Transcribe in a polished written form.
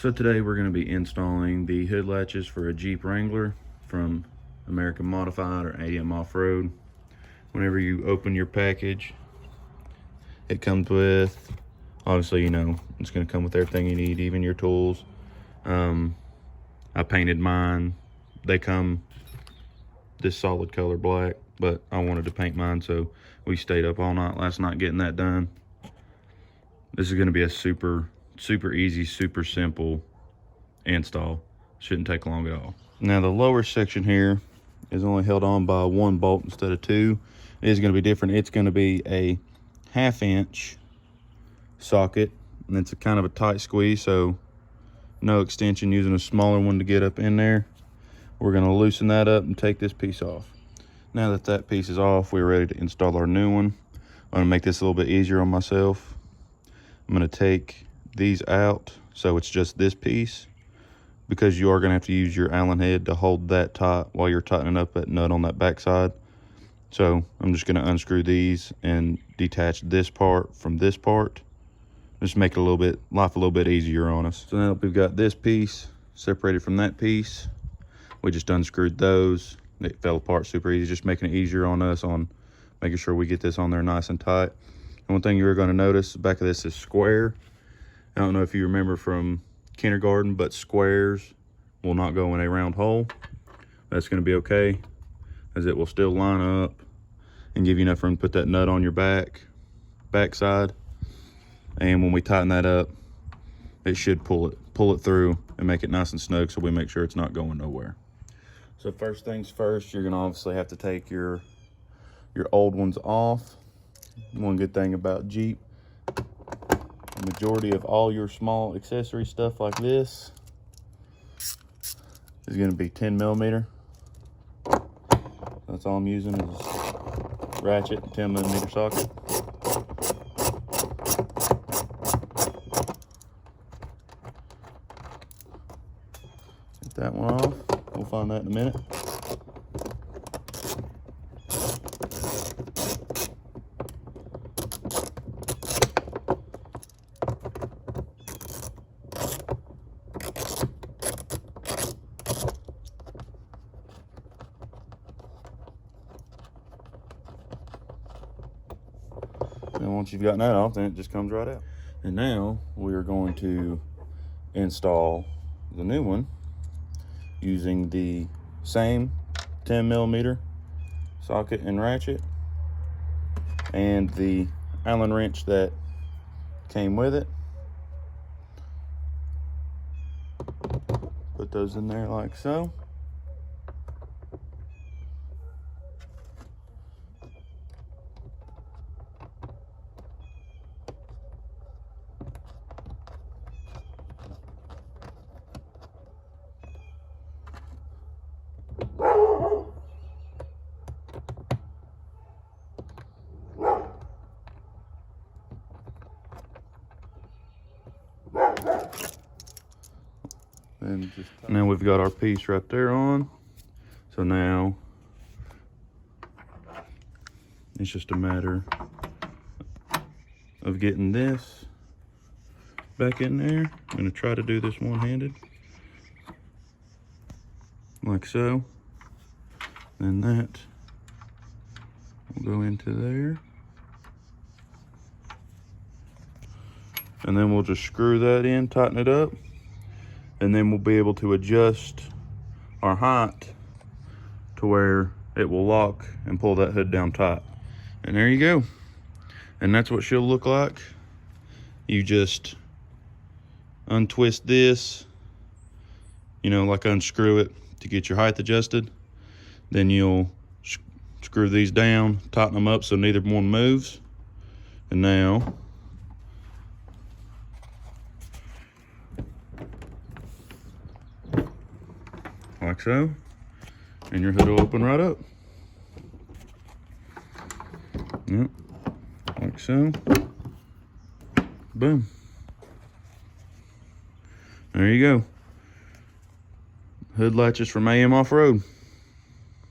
So today we're going to be installing the hood latches for a Jeep Wrangler from American Modified or AMOffRoad. Whenever you open your package, it comes with, obviously, you know, it's going to come with everything you need, even your tools. I painted mine. They come this solid color black, but I wanted to paint mine, so we stayed up all night last night getting that done. This is going to be a super easy, super simple install. Shouldn't take long at all. Now the lower section here is only held on by one bolt instead of two. It is going to be different. It's going to be a 1/2 inch socket, and it's a kind of a tight squeeze, so no extension, using a smaller one to get up in there. We're going to loosen that up and take this piece off. Now that that piece is off, we're ready to install our new one. I'm going to make this a little bit easier on myself. I'm going to take these out so it's just this piece, because you are going to have to use your Allen head to hold that tight while you're tightening up that nut on that back side. So I'm just going to unscrew these and detach this part from this part. Just make it life a little bit easier on us. So now that we've got this piece separated from that piece, we just unscrewed those. It fell apart super easy, just making it easier on us on making sure we get this on there nice and tight. And one thing you're going to notice, the back of this is square. I don't know if you remember from kindergarten, but squares will not go in a round hole. That's going to be okay, as it will still line up and give you enough room to put that nut on your back side. And when we tighten that up, it should pull it through and make it nice and snug, so we make sure it's not going nowhere. So first things first, you're gonna obviously have to take your old ones off. One good thing about Jeep, the majority of all your small accessory stuff like this is gonna be 10mm. That's all I'm using is ratchet, 10mm socket. Get that one off. We'll find that in a minute. And once you've gotten that off, then it just comes right out. And now we are going to install the new one using the same 10mm socket and ratchet and the Allen wrench that came with it. Put those in there like so. And now we've got our piece right there on. So now it's just a matter of getting this back in there. I'm going to try to do this one-handed, like so. Then that will go into there. And then we'll just screw that in, tighten it up. And then we'll be able to adjust our height to where it will lock and pull that hood down tight. And there you go. And that's what she'll look like. You just untwist this, you know, like unscrew it to get your height adjusted. Then you'll screw these down, tighten them up so neither one moves. And now like so, and your hood will open right up. Yep, like so. Boom. There you go. Hood latches from AMOffRoad.